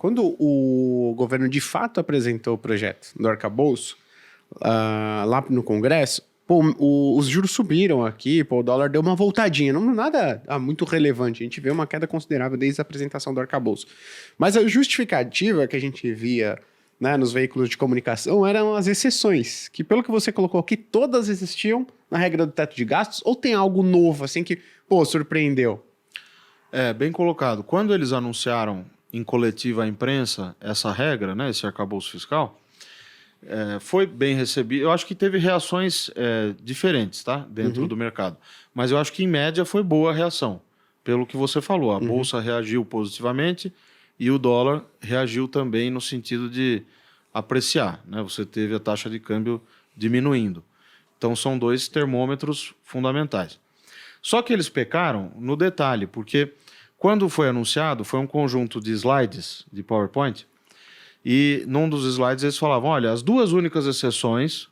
quando o governo de fato apresentou o projeto do arcabouço, lá no Congresso, pô, os juros subiram aqui, pô, o dólar deu uma voltadinha, não nada muito relevante, a gente vê uma queda considerável desde a apresentação do arcabouço. Mas a justificativa que a gente via, né, nos veículos de comunicação eram as exceções, que pelo que você colocou aqui, todas existiam na regra do teto de gastos, ou tem algo novo, assim, que, pô, surpreendeu? Bem colocado. Quando eles anunciaram em coletiva à imprensa essa regra, né, esse arcabouço fiscal, foi bem recebido. Eu acho que teve reações diferentes, tá, dentro do mercado. Mas eu acho que, em média, foi boa a reação. Pelo que você falou, a Bolsa reagiu positivamente e o dólar reagiu também no sentido de apreciar, né? Você teve a taxa de câmbio diminuindo. Então, são dois termômetros fundamentais. Só que eles pecaram no detalhe, porque quando foi anunciado, foi um conjunto de slides de PowerPoint, e num dos slides eles falavam, olha, as duas únicas exceções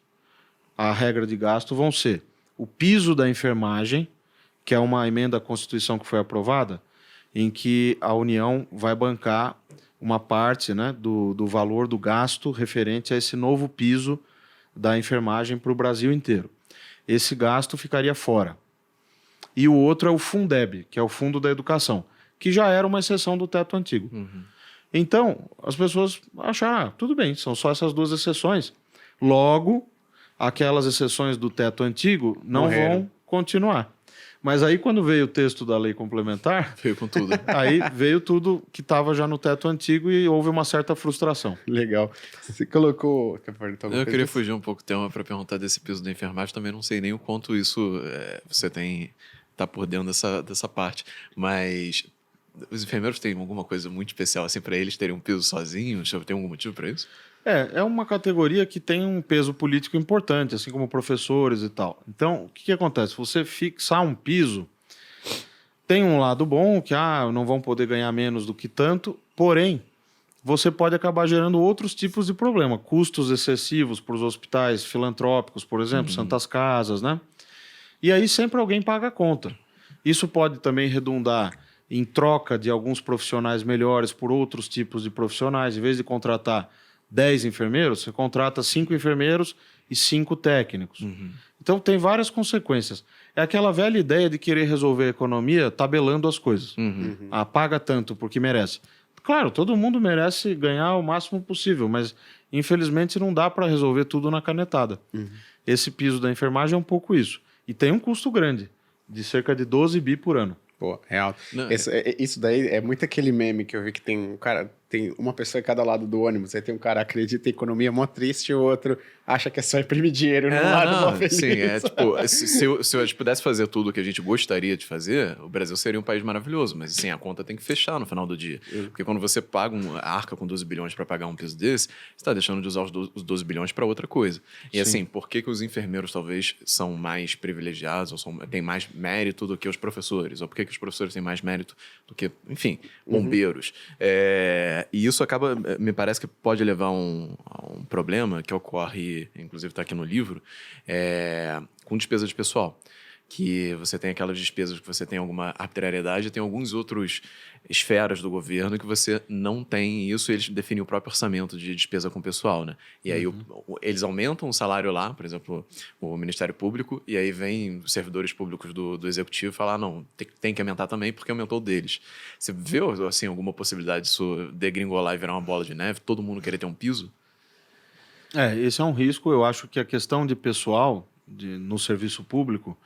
à regra de gasto vão ser o piso da enfermagem, que é uma emenda à Constituição que foi aprovada, em que a União vai bancar uma parte, né, do valor do gasto referente a esse novo piso da enfermagem para o Brasil inteiro. Esse gasto ficaria fora. E o outro é o Fundeb, que é o Fundo da Educação, que já era uma exceção do teto antigo. Então, as pessoas acharam, tudo bem, são só essas duas exceções. Logo, aquelas exceções do teto antigo não vão continuar. Mas aí, quando veio o texto da lei complementar... Veio com tudo. Aí veio tudo que estava já no teto antigo e houve uma certa frustração. Legal. Você colocou... Eu queria fugir um pouco do tema para perguntar desse piso da enfermagem. Também não sei nem o quanto isso você tá por dentro dessa parte. Mas os enfermeiros têm alguma coisa muito especial assim para eles terem um piso sozinhos? Tem algum motivo para isso? É uma categoria que tem um peso político importante, assim como professores e tal. Então, o que acontece? Você fixar um piso, tem um lado bom, que não vão poder ganhar menos do que tanto, porém, você pode acabar gerando outros tipos de problema. Custos excessivos para os hospitais filantrópicos, por exemplo, Santas Casas, né? E aí sempre alguém paga a conta. Isso pode também redundar em troca de alguns profissionais melhores por outros tipos de profissionais. Em vez de contratar 10 enfermeiros, você contrata 5 enfermeiros e 5 técnicos. Então tem várias consequências. É aquela velha ideia de querer resolver a economia tabelando as coisas. Paga tanto porque merece. Claro, todo mundo merece ganhar o máximo possível, mas infelizmente não dá para resolver tudo na canetada. Esse piso da enfermagem é um pouco isso. E tem um custo grande, de cerca de 12 bi por ano. Pô, real. Isso daí é muito aquele meme que eu vi que tem um cara, tem uma pessoa em cada lado do ônibus, aí tem um cara que acredita em economia mó triste e o outro acha que é só imprimir dinheiro no lado mó feliz. Sim, tipo, se a gente pudesse fazer tudo o que a gente gostaria de fazer, o Brasil seria um país maravilhoso, mas assim, a conta tem que fechar no final do dia. Porque quando você paga arca com 12 bilhões para pagar um piso desse, você está deixando de usar os 12 bilhões para outra coisa. E assim, por que os enfermeiros talvez são mais privilegiados ou têm mais mérito do que os professores? Ou por que os professores têm mais mérito do que, enfim, bombeiros? E isso acaba, me parece que pode levar a um problema que ocorre, inclusive está aqui no livro, com despesa de pessoal. Que você tem aquelas despesas que você tem alguma arbitrariedade, tem alguns outros esferas do governo que você não tem isso, eles definem o próprio orçamento de despesa com o pessoal, né? E aí eles aumentam o salário lá, por exemplo, o Ministério Público, e aí vem os servidores públicos do Executivo falar, não, tem que aumentar também porque aumentou o deles. Você vê, assim, alguma possibilidade disso degringolar e virar uma bola de neve, todo mundo querer ter um piso? Esse é um risco. Eu acho que a questão de pessoal no serviço público,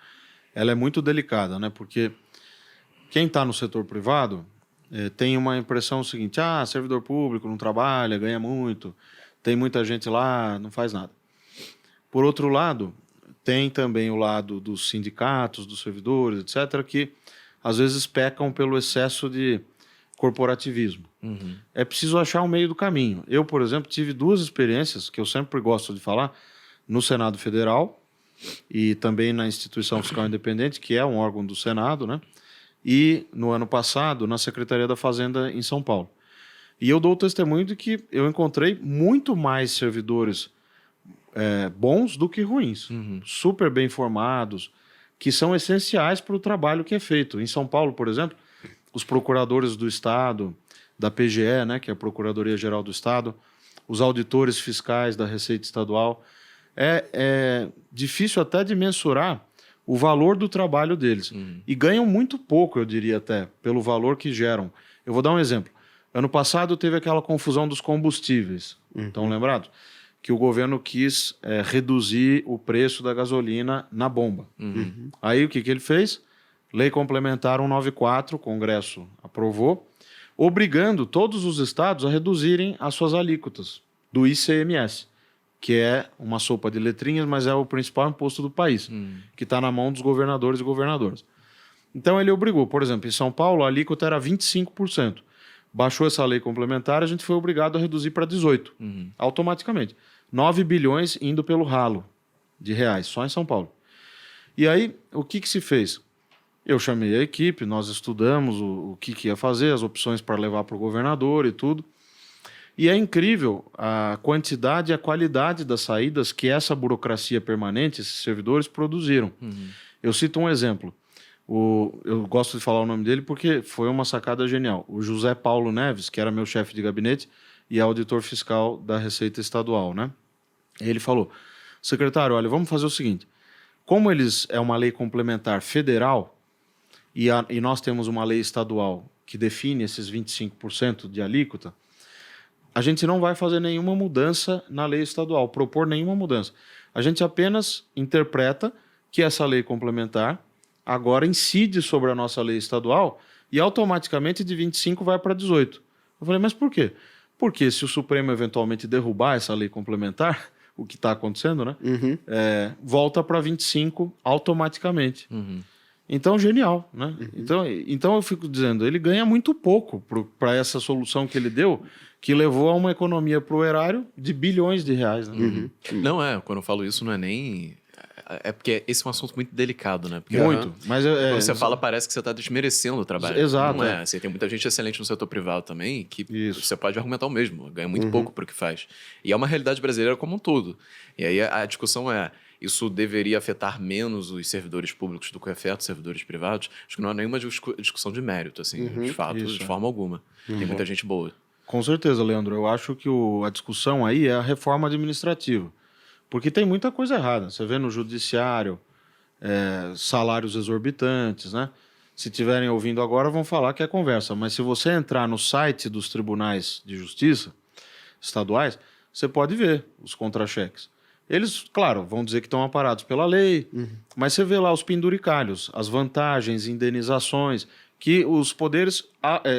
ela é muito delicada, né? Porque quem está no setor privado tem uma impressão seguinte, servidor público não trabalha, ganha muito, tem muita gente lá, não faz nada. Por outro lado, tem também o lado dos sindicatos, dos servidores, etc., que às vezes pecam pelo excesso de corporativismo. É preciso achar um meio do caminho. Eu, por exemplo, tive 2 experiências, que eu sempre gosto de falar, no Senado Federal e também na Instituição Fiscal Independente, que é um órgão do Senado, né? E, no ano passado, na Secretaria da Fazenda, em São Paulo. E eu dou o testemunho de que eu encontrei muito mais servidores bons do que ruins, super bem formados, que são essenciais para o trabalho que é feito. Em São Paulo, por exemplo, os procuradores do Estado, da PGE, né, que é a Procuradoria-Geral do Estado, os auditores fiscais da Receita Estadual. É difícil até de mensurar o valor do trabalho deles. E ganham muito pouco, eu diria até, pelo valor que geram. Eu vou dar um exemplo. Ano passado teve aquela confusão dos combustíveis. Estão lembrados? Que o governo quis reduzir o preço da gasolina na bomba. Aí o que ele fez? Lei Complementar 194, o Congresso aprovou, obrigando todos os estados a reduzirem as suas alíquotas do ICMS, que é uma sopa de letrinhas, mas é o principal imposto do país, que está na mão dos governadores e governadoras. Então ele obrigou, por exemplo, em São Paulo a alíquota era 25%. Baixou essa lei complementar, a gente foi obrigado a reduzir para 18%, automaticamente. 9 bilhões indo pelo ralo de reais, só em São Paulo. E aí, o que se fez? Eu chamei a equipe, nós estudamos o que ia fazer, as opções para levar para o governador e tudo. E é incrível a quantidade e a qualidade das saídas que essa burocracia permanente, esses servidores, produziram. Eu cito um exemplo. Eu gosto de falar o nome dele porque foi uma sacada genial. O José Paulo Neves, que era meu chefe de gabinete e é auditor fiscal da Receita Estadual, né? Ele falou, secretário, olha, vamos fazer o seguinte. Como é uma lei complementar federal e nós temos uma lei estadual que define esses 25% de alíquota, a gente não vai fazer nenhuma mudança na lei estadual, propor nenhuma mudança. A gente apenas interpreta que essa lei complementar agora incide sobre a nossa lei estadual e automaticamente de 25 vai para 18. Eu falei, mas por quê? Porque se o Supremo eventualmente derrubar essa lei complementar, o que está acontecendo, né? Volta para 25 automaticamente. Então, genial, né? Então eu fico dizendo, ele ganha muito pouco para essa solução que ele deu, que levou a uma economia para o erário de bilhões de reais. Né? Não quando eu falo isso não é nem... É porque esse é um assunto muito delicado, né? Porque, muito. Mas quando você fala, parece que você está desmerecendo o trabalho. Exato. Não é. Você tem muita gente excelente no setor privado também, que Isso. você pode argumentar o mesmo, ganha muito pouco por o que faz. E é uma realidade brasileira como um todo. E aí a discussão isso deveria afetar menos os servidores públicos do que afeta os servidores privados? Acho que não há nenhuma discussão de mérito, assim, de fato, de forma alguma. Tem muita gente boa. Com certeza, Leandro. Eu acho que a discussão aí é a reforma administrativa. Porque tem muita coisa errada. Você vê no judiciário, salários exorbitantes, né? Se estiverem ouvindo agora, vão falar que é conversa. Mas se você entrar no site dos tribunais de justiça estaduais, você pode ver os contra-cheques. Eles, claro, vão dizer que estão amparados pela lei, mas você vê lá os penduricalhos, as vantagens, indenizações, que os poderes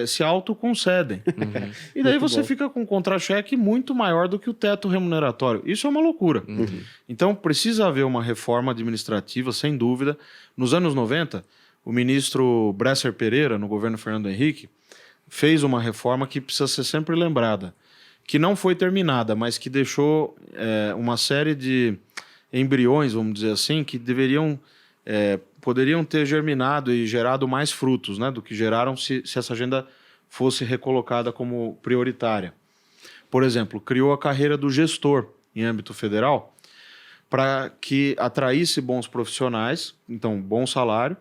se autoconcedem. E daí você fica com um contra-cheque muito maior do que o teto remuneratório. Isso é uma loucura. Então, precisa haver uma reforma administrativa, sem dúvida. Nos anos 90, o ministro Bresser Pereira, no governo Fernando Henrique, fez uma reforma que precisa ser sempre lembrada, que não foi terminada, mas que deixou uma série de embriões, vamos dizer assim, que poderiam ter germinado e gerado mais frutos, né, do que geraram se essa agenda fosse recolocada como prioritária. Por exemplo, criou a carreira do gestor em âmbito federal para que atraísse bons profissionais, então bom salário,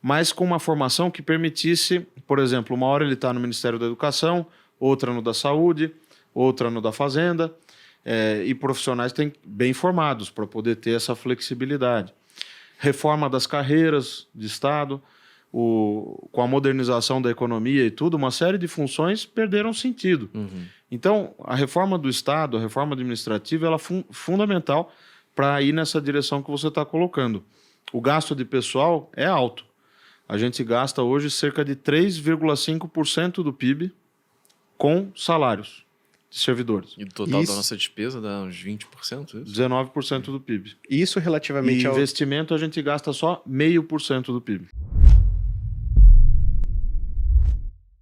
mas com uma formação que permitisse, por exemplo, uma hora ele está no Ministério da Educação, outra no da Saúde, outra no da Fazenda, e profissionais bem formados para poder ter essa flexibilidade. Reforma das carreiras de Estado, com a modernização da economia e tudo, uma série de funções perderam sentido. Então, a reforma do Estado, a reforma administrativa, ela é fundamental para ir nessa direção que você está colocando. O gasto de pessoal é alto. A gente gasta hoje cerca de 3,5% do PIB com salários de servidores. E o total da nossa despesa dá uns 20%? Isso? 19% do PIB. Isso relativamente E investimento a gente gasta só 0,5% do PIB.